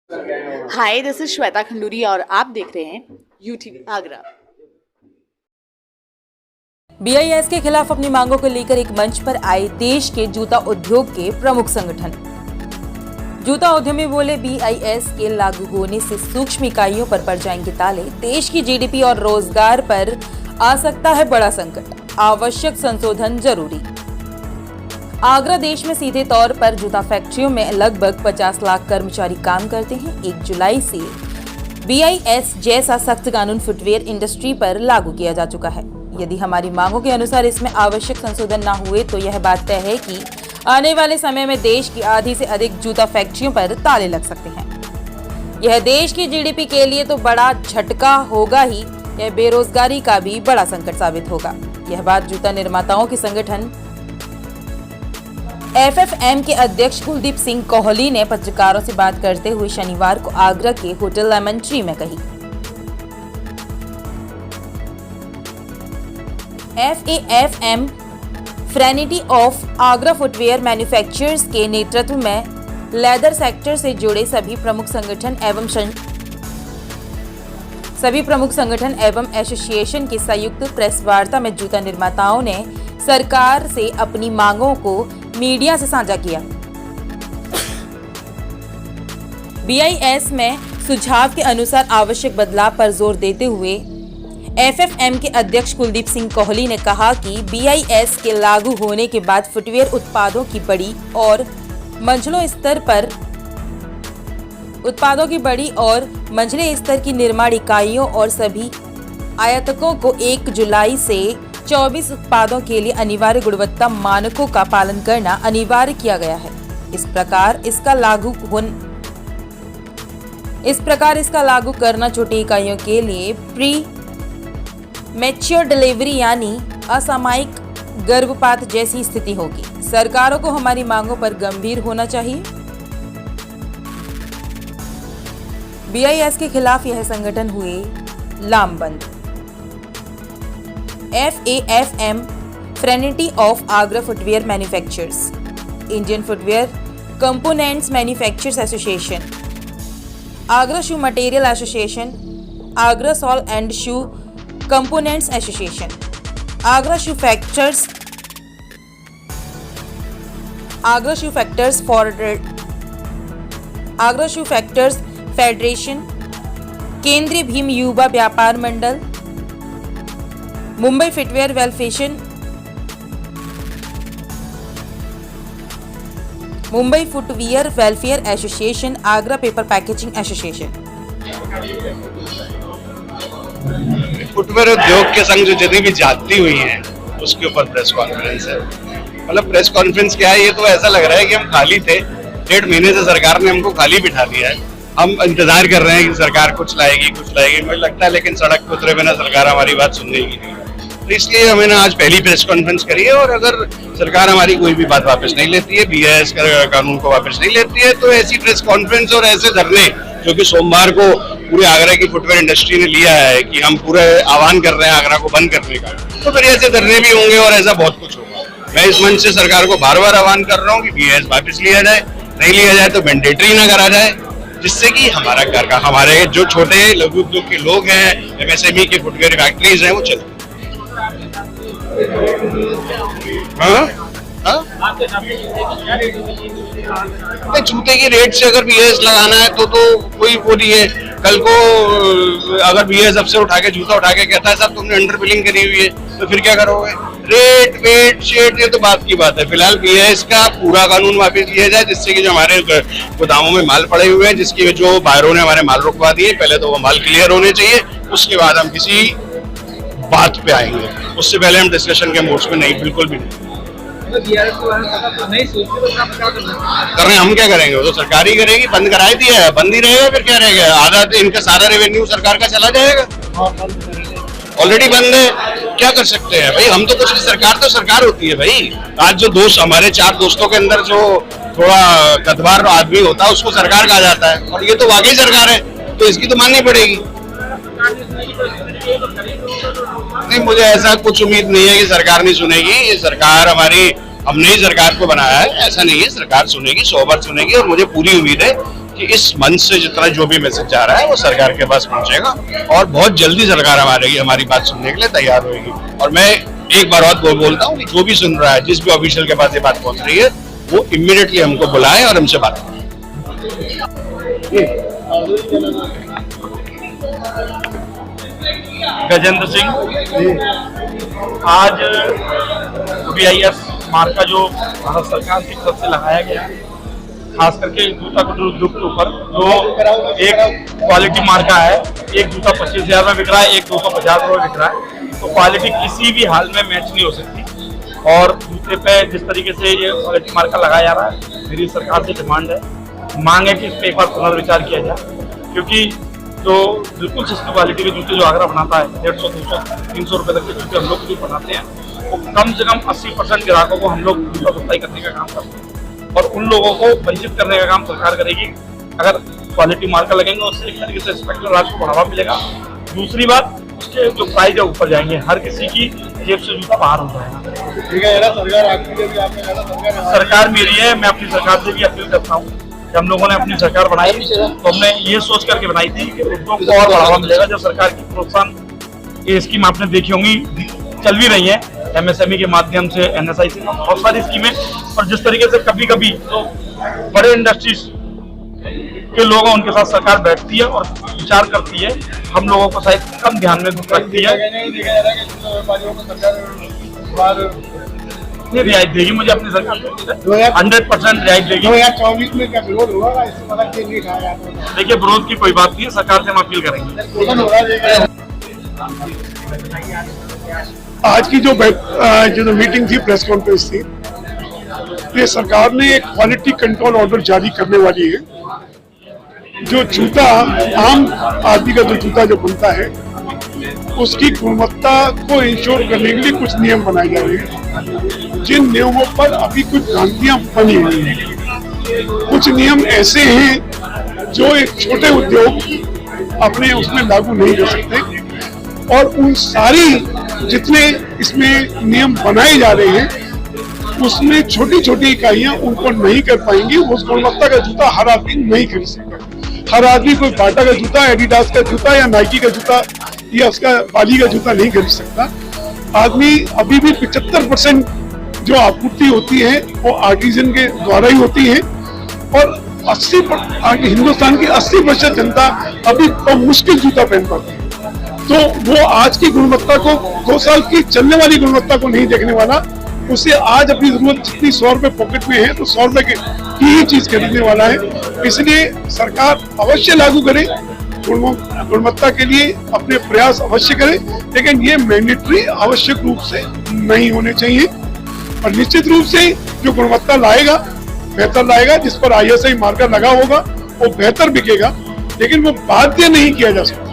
Hi, this is Shweta Khanduri और आप देख रहे हैं यूटीवी आगरा। बीआईएस के खिलाफ अपनी मांगों को लेकर एक मंच पर आए देश के जूता उद्योग के प्रमुख संगठन। जूता उद्यमी बोले, बीआईएस के लागू होने से सूक्ष्म इकाइयों पर पड़ जाएंगे ताले, देश की जीडीपी और रोजगार पर आ सकता है बड़ा संकट, आवश्यक संशोधन जरूरी। आगरा देश में सीधे तौर पर जूता फैक्ट्रियों में लगभग 50 लाख कर्मचारी काम करते हैं। 1 जुलाई से बीआईएस जैसा सख्त कानून फुटवेयर इंडस्ट्री पर लागू किया जा चुका है। यदि हमारी मांगों के अनुसार इसमें आवश्यक संशोधन न हुए तो यह बात तय है कि आने वाले समय में देश की आधी से अधिक जूता फैक्ट्रियों पर ताले लग सकते हैं। यह देश की जीडीपी के लिए तो बड़ा झटका होगा ही, यह बेरोजगारी का भी बड़ा संकट साबित होगा। यह बात जूता निर्माताओं के संगठन एफएफएम के अध्यक्ष कुलदीप सिंह कोहली ने पत्रकारों से बात करते हुए शनिवार को आगरा के होटल लेमन ट्री में कही। एफएफएम fraternity of Agra footwear manufacturers के नेतृत्व में लेदर सेक्टर से जुड़े सभी प्रमुख संगठन एवं एसोसिएशन की संयुक्त प्रेस वार्ता में जूता निर्माताओं ने सरकार से अपनी मांगों को मीडिया से साझा किया। बीआईएस में सुझाव के अनुसार आवश्यक बदलाव पर जोर देते हुए एफएफएम के अध्यक्ष कुलदीप सिंह कोहली ने कहा कि बीआईएस के लागू होने के बाद फुटवेयर उत्पादों की बड़ी और मंझले स्तर की निर्माण इकाइयों और सभी आयातकों को 1 जुलाई से 24 उत्पादों के लिए अनिवार्य गुणवत्ता मानकों का पालन करना अनिवार्य किया गया है। इस प्रकार इसका लागू करना छोटी इकाइयों के लिए प्री मैच्योर डिलीवरी यानी असामयिक गर्भपात जैसी स्थिति होगी। सरकारों को हमारी मांगों पर गंभीर होना चाहिए। बीआईएस के खिलाफ यह संगठन हुए लामबंद। FFM fraternity of Agra footwear manufacturers, Indian footwear components manufacturers association, Agra shoe material association, Agra sole and shoe components association, Agra shoe factors federation, Kendriya Bhim Yuva Vyapar Mandal, Mumbai footwear welfare association, Agra paper packaging association. Footwear उद्योग के संग जो जितनी भी जाती हुई हैं उसके ऊपर प्रेस कॉन्फ्रेंस है। मतलब प्रेस कॉन्फ्रेंस क्या है, ये तो ऐसा लग रहा है कि हम खाली थे। 1.5 महीने से सरकार ने हमको खाली बिठा दिया है। हम इंतजार कर रहे हैं कि सरकार कुछ लाएगी। मुझे लगता है लेकिन सड़क पे उतरे बिना सरकार हमारी बात सुनेगी नहीं। तो इसलिए हमने आज पहली प्रेस कॉन्फ्रेंस करी है और अगर सरकार हमारी कोई भी बात वापस नहीं लेती है, बीआईएस कानून को वापस नहीं लेती है, तो ऐसी प्रेस कॉन्फ्रेंस और ऐसे धरने जो कि सोमवार को पूरे आगरा की फुटवेयर इंडस्ट्री ने लिया है कि हम पूरे आह्वान कर रहे हैं आगरा को बंद करने का, तो फिर ऐसे धरने भी होंगे और ऐसा बहुत कुछ होगा। मैं इस मंच से सरकार को बार बार आह्वान कर रहा हूँ कि बीआईएस वापस लिया जाए, नहीं लिया जाए तो मैंडेटरी ना करा जाए, जिससे कि हमारे जो छोटे लघु उद्योग के लोग हैं, एमएसएमई के फुटवेयर फैक्ट्रीज हैं, वो चलते। जूते की रेट से अगर बीएस लगाना है तो कोई वो नहीं है। कल को अगर बीएस सबसे उठा के जूता उठा के कहता है साहब तुमने अंडर बिलिंग करी हुई है, तो फिर क्या करोगे? रेट वेट शेट ये तो बात की बात है। फिलहाल बीएस का पूरा कानून वापस लिया जाए, जिससे कि जो हमारे गोदामों में माल पड़े हुए हैं, जिसकी जो बायरों ने हमारे माल रुकवा दिए, पहले तो वो माल क्लियर होने चाहिए, उसके बाद हम किसी बात पे आएंगे। उससे पहले हम डिस्कशन के मोड्स में नहीं, बिल्कुल भी नहीं। कर रहे हम क्या करेंगे? वो तो सरकार ही करेगी। बंद कराई दिया है, बंद ही रहेगा, फिर क्या रहेगा? आधा तो इनका सारा रेवेन्यू सरकार का चला जाएगा। ऑलरेडी बंद है, क्या कर सकते हैं भाई? हम तो कुछ, सरकार तो सरकार होती है भाई। आज जो दोस्त हमारे 4 दोस्तों के अंदर जो थोड़ा कदवार आदमी होता है उसको सरकार कहा जाता है, और ये तो वाकई सरकार है, तो इसकी तो माननी पड़ेगी। नहीं, मुझे ऐसा कुछ उम्मीद नहीं है कि सरकार नहीं सुनेगी। ये सरकार हमारी, हमने ही सरकार को बनाया है, ऐसा नहीं है। सरकार सुनेगी, 100 बार सुनेगी, और मुझे पूरी उम्मीद है कि इस मंच से जितना जो भी मैसेज जा रहा है वो सरकार के पास पहुंचेगा और बहुत जल्दी सरकार हमारी बात सुनने के लिए तैयार होगी। और मैं एक बार और बोलता हूँ कि जो भी सुन रहा है, जिस भी ऑफिशियल के पास ये बात पहुंच रही है, वो इमीडिएटली हमको बुलाए और हमसे बात करें। गजेंद्र सिंह, आज BIS मार्का जो भारत सरकार की तरफ से लगाया गया, खास करके जूता कुटीर उद्योग के ऊपर, जो एक क्वालिटी मार्का है, एक जूता 25,000 में बिक रहा है, एक 250 में बिक रहा है, तो क्वालिटी किसी भी हाल में मैच नहीं हो सकती। और जूते पे जिस तरीके से ये क्वालिटी मार्का लगाया जा रहा है, मेरी सरकार से डिमांड है, मांग है कि इस पर एक बार पुनर्विचार किया जाए, क्योंकि जो बिल्कुल सस्ती क्वालिटी के जूते जो आगरा बनाता है, 150, 200, 300 रुपए तक के जूते हम लोग जो बनाते हैं, वो कम से कम 80% ग्राहकों को हम लोग जूता सप्लाई करने का काम करते हैं और उन लोगों को वंचित करने का काम सरकार करेगी। अगर क्वालिटी मार्का लगेंगे उससे एक तरीके से इंस्पेक्टर राज को बढ़ावा मिलेगा। दूसरी बात, उसके जो प्राइस है ऊपर जाएंगे, हर किसी की जेब से जूता बाहर हो जाएगा। ठीक है, सरकार मेरी है, मैं अपनी सरकार से भी अपील करता हूँ कि हम लोगों ने अपनी सरकार बनाई तो हमने ये सोच करके बनाई थी कि उद्योग को और बढ़ावा मिलेगा। जब सरकार की प्रोत्साहन ये स्कीम आपने देखी होंगी, चल भी रही है, MSME के माध्यम से, NSI से, बहुत सारी स्कीमें। और जिस तरीके से कभी कभी तो बड़े इंडस्ट्रीज के लोग हैं, उनके साथ सरकार बैठती है और विचार करती है, हम लोगों को शायद कम ध्यान में रखती है। नहीं, रियायत देगी मुझे अपनी सरकार 100% रियायत देगी। 2024 में क्या विरोध होगा? इससे पता क्यों नहीं खाया जाता? देखिए, विरोध की कोई बात नहीं है, सरकार से हम अपील करेंगे। आज की जो मीटिंग थी, प्रेस कॉन्फ्रेंस थी, ये सरकार ने एक क्वालिटी कंट्रोल ऑर्डर जारी करने वाली है। जो जूता, आम आदमी का जो जूता जो बनता है, उसकी गुणवत्ता को इंश्योर करने के लिए कुछ नियम बनाए जा रहे हैं, जिन नियमों पर अभी कुछ भ्रांतियां बनी हुई हैं। कुछ नियम ऐसे हैं जो एक छोटे उद्योग अपने उसमें लागू नहीं कर सकते, और उन सारी जितने इसमें नियम बनाए जा रहे हैं, उसमें छोटी छोटी इकाइयां उनको नहीं कर पाएंगी। उस गुणवत्ता का जूता हर आदमी नहीं खरीद सकता। हर आदमी कोई बाटा का जूता, एडिडास का जूता या नाइकी का जूता या उसका बाली का जूता नहीं खरीद सकता। आदमी अभी भी 75% जो आपूर्ति होती है वो आर्टिजन के द्वारा ही होती है, और 80% हिंदुस्तान की 80% जनता अभी बहुत मुश्किल जूता पहन पाती है। तो वो आज की गुणवत्ता को, 2 साल की चलने वाली गुणवत्ता को नहीं देखने वाला, उसे आज अपनी जरूरत जितनी 100 रुपए पॉकेट में है तो 100 रुपए की ही चीज खरीदने वाला है। इसलिए सरकार अवश्य लागू करे, गुणवत्ता के लिए अपने प्रयास अवश्य करे, लेकिन ये मैंडेटरी आवश्यक रूप से नहीं होने चाहिए। और निश्चित रूप से जो गुणवत्ता लाएगा, बेहतर लाएगा, जिस पर ISI मार्का लगा होगा वो बेहतर बिकेगा, लेकिन वो बाध्य नहीं किया जा सकता।